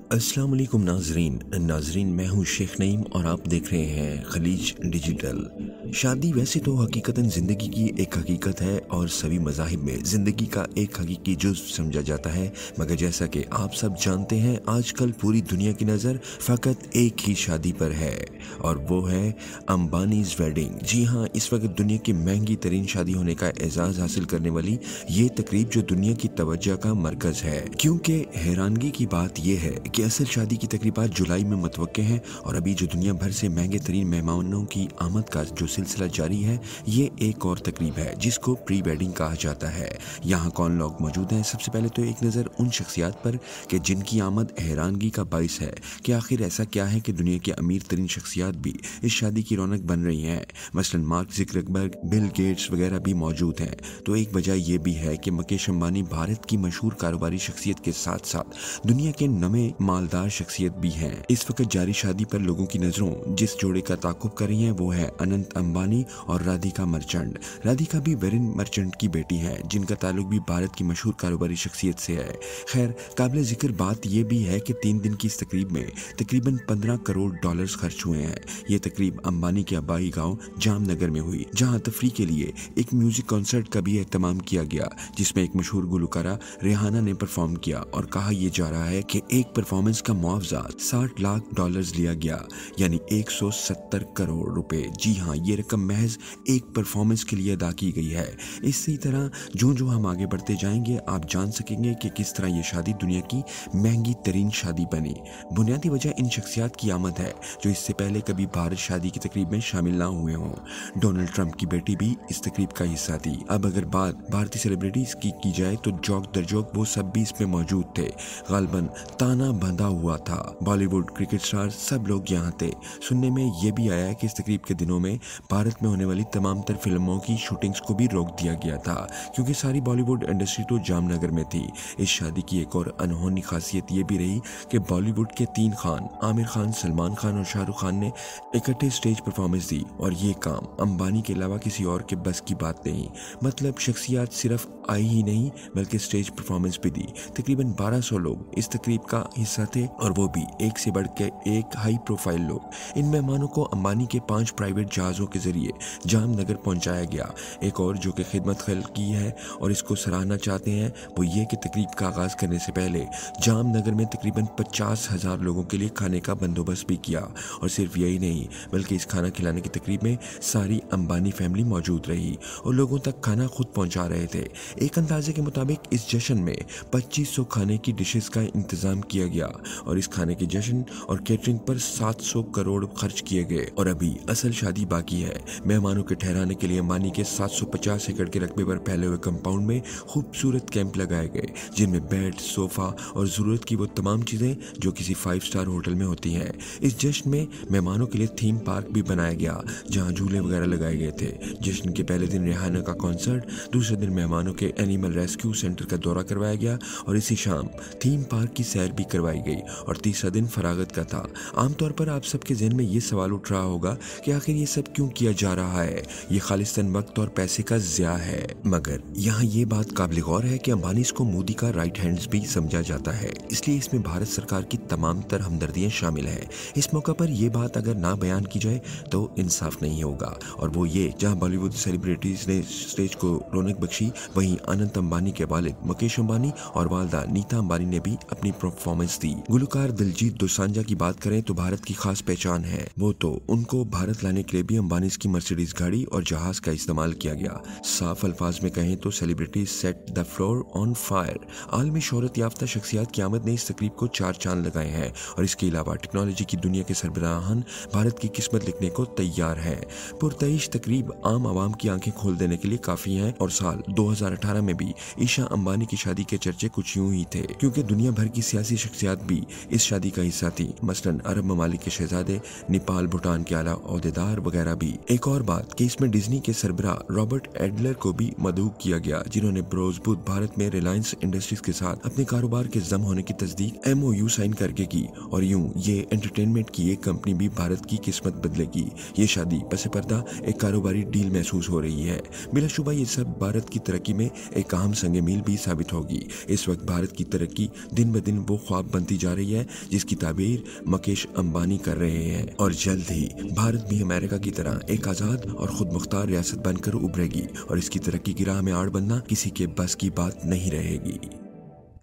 अस्सलाम वालेकुम नाजरीन मैं हूं शेख नईम और आप देख रहे हैं खलीज डिजिटल। शादी वैसे तो हकीकतन ज़िंदगी की एक हकीकत है और सभी मज़ाहिब में ज़िंदगी का एक हकीकी जुज़ समझा जाता है, मगर जैसा कि आप सब जानते हैं आजकल पूरी दुनिया की नज़र फ़कत एक ही शादी पर है और वो है अंबानीज़ वेडिंग। जी हाँ, इस वक्त दुनिया की महंगी तरीन शादी होने का एजाज़ हासिल करने वाली ये तकरीब जो दुनिया की तवज्जो का मरकज़ है, क्योंकि हैरानगी की बात यह है कि असल शादी की तकरीबात जुलाई में मुतवक्के हैं और अभी जो दुनिया भर से महंगे तरीन मेहमानों की आमद का जो सिलसिला जारी है, ये एक और तकरीब है जिसको प्री वेडिंग कहा जाता है। यहाँ कौन लोग मौजूद हैं? सबसे पहले तो एक नज़र उन शख्सियात पर कि जिनकी आमद हैरानगी का बाइस है कि आखिर ऐसा क्या है कि दुनिया के अमीर तरीन शख्सियात भी इस शादी की रौनक बन रही हैं। मसलन मार्क ज़ुकरबर्ग, बिल गेट्स वगैरह भी मौजूद हैं। तो एक वजह यह भी है कि मुकेश अंबानी भारत की मशहूर कारोबारी शख्सियत के साथ साथ दुनिया के नवे मालदार शख्सियत भी हैं। इस वक्त जारी शादी पर लोगों की नजरों जिस जोड़े का ताकुब कर रही हैं वो है अनंत अंबानी और राधिका मर्चेंट। राधिका भी वेरिन मर्चेंट की बेटी है जिनका ताल्लुक भी भारत की मशहूर कारोबारी शख्सियत से है। खैर, काबिल जिक्र बात यह भी है कि 3 दिन की इस तकरीब में तकरीबन 15 करोड़ डॉलर्स खर्च हुए हैं। ये तकरीब अंबानी के आबाई गांव जामनगर में हुई, जहां तफरी के लिए एक म्यूजिक कॉन्सर्ट का भी एहतमाम किया गया, जिसमें एक मशहूर गुलकारा रेहाना ने परफॉर्म किया और कहा यह जा रहा है कि एक परफॉर्मेंस का मुआवजा 60 लाख डॉलर्स लिया गया, यानी 170 करोड़ रुपए। जी हाँ, ये रकम महज एक परफॉर्मेंस के लिए अदा की गई है। इसी तरह जो जो हम आगे बढ़ते जाएंगे आप जान सकेंगे कि किस तरह ये शादी दुनिया की महंगी तरीन शादी बनी। बुनियादी वजह इन शख्सियात की आमद है जो इससे पहले कभी भारत शादी की तकरीब में शामिल ना हुए हों। डोनाल्ड ट्रंप की बेटी भी इस तकरीब का हिस्सा थी। अब अगर बात भारतीय सेलिब्रिटीज की जाए तो जौक दर जौक वो सब भी इसमें मौजूद थे। गालबन ताना बंधा हुआ था। बॉलीवुड, क्रिकेट स्टार सब लोग यहाँ थे। सुनने में ये भी आया है कि इस तकरीब के दिनों में भारत में होने वाली तमाम तर फिल्मों की शूटिंग्स को भी रोक दिया गया था, क्योंकि सारी बॉलीवुड इंडस्ट्री तो जामनगर में थी। इस शादी की एक और अनहोनी खासियत ये भी रही कि बॉलीवुड के 3 खान आमिर खान, सलमान खान और शाहरुख खान ने इकट्ठे स्टेज परफॉर्मेंस दी और ये काम अंबानी के अलावा किसी और के बस की बात नहीं। मतलब शख्सियात सिर्फ आई ही नहीं बल्कि स्टेज परफॉर्मेंस भी दी। तकरीबन 1200 लोग इस तकरीब का हिस्सा थे और वो भी एक से बढ़ के एक हाई प्रोफाइल लोग। इन मेहमानों को अंबानी के 5 प्राइवेट जहाज़ों के जरिए जामनगर पहुंचाया गया। एक और जो कि खिदमत खल की है और इसको सराहना चाहते हैं वो ये कि तकरीब का आगाज़ करने से पहले जामनगर में तकरीबन 50,000 लोगों के लिए खाने का बंदोबस्त भी किया। और सिर्फ यही नहीं बल्कि इस खाना खिलाने की तकरीब में सारी अंबानी फैमिली मौजूद रही और लोगों तक खाना खुद पहुंचा रहे थे। एक अंदाजे के मुताबिक इस जश्न में 2500 खाने की डिशेस का इंतजाम किया गया और इस खाने के जश्न और केटरिंग पर 700 करोड़ खर्च किए गए। और अभी असल शादी बाकी है। मेहमानों के ठहराने के लिए अंबानी के 750 एकड़ के रकबे पर फैले हुए कंपाउंड में खूबसूरत कैंप लगाए गए, जिनमें बेड, सोफा और जरूरत की वो तमाम चीजें जो किसी 5 स्टार होटल में होती हैं। इस जश्न में मेहमानों के लिए थीम पार्क भी बनाया गया जहाँ झूले वगैरह लगाए गए थे। जश्न के पहले दिन रेहाना का कॉन्सर्ट, दूसरे दिन मेहमानों के एनिमल रेस्क्यू सेंटर का दौरा करवाया गया और इसी शाम थीम पार्क की सैर भी करवाई गई और तीसरा दिन फरागत का था। आमतौर पर आप सबके ज़हन में ये सवाल उठ रहा होगा कि आखिर ये सब क्यों किया जा रहा है, ये खालिस्तान वक्त और पैसे का ज़िया है। मगर यहाँ ये बात काबिल गौर है कि अंबानी को मोदी का राइट हैंड्स भी समझा जाता है, इसलिए इसमें भारत सरकार की तमाम तर हमदर्दियाँ शामिल हैं। इस मौका पर यह बात अगर ना बयान की जाए तो इंसाफ नहीं होगा, और वो ये जहाँ बॉलीवुड सेलिब्रिटीज ने स्टेज को रौनक बख्शी, वहीं अनंत अंबानी के वालिद मुकेश अंबानी और वालदा नीता अंबानी ने भी अपनी परफॉर्मेंस दी। गुलकार दिलजीत दोसांझ की बात करें तो भारत की खास पहचान है। वो तो उनको भारत लाने के लिए भी अंबानी की मर्सिडीज गाड़ी और जहाज का इस्तेमाल किया गया। साफ अल्फाज में कहें तो celebrities set the floor on fire. आलमी शोहरत याफ्ता शख्सियात की आमद ने इस तकरीब को 4 चांद लगाए हैं और इसके अलावा टेक्नोलॉजी की दुनिया के सरबराहान भारत की किस्मत लिखने को तैयार है। पुरतईश तकरीब आम आवाम की आंखें खोल देने के लिए काफी है और साल 2018 में भी ईशा अंबानी की शादी के चर्चे कुछ यूं ही थे, क्योंकि दुनिया भर की सियासी शख्सियात भी इस शादी का हिस्सा थी। मसलन अरब ममालिक के शहजादे, नेपाल, भूटान के आला ओहदेदार वगैरह भी। थी। एक और बात कि इसमें डिज्नी के सरबराह रॉबर्ट एडलर को भी मदऊ किया गया, जिन्होंने बरोज बुध भारत में रिलायंस इंडस्ट्रीज के साथ अपने कारोबार के जम होने की तस्दीक MOU साइन करके की, और यूं ये एंटरटेनमेंट की एक कंपनी भी भारत की किस्मत बदलेगी। ये शादी पसे पर्दा एक कारोबारी डील महसूस हो रही है। बिलाशुबा ये सब भारत की तरक्की में एक अहम संग मील भी साबित होगी। इस वक्त भारत की तरक्की दिन ब दिन वो ख्वाब बनती जा रही है जिसकी ताबीर मुकेश अंबानी कर रहे हैं, और जल्द ही भारत भी अमेरिका की तरह एक आजाद और खुद मुख्तार रियासत बनकर उभरेगी, और इसकी तरक्की की राह में आड़ बनना किसी के बस की बात नहीं रहेगी।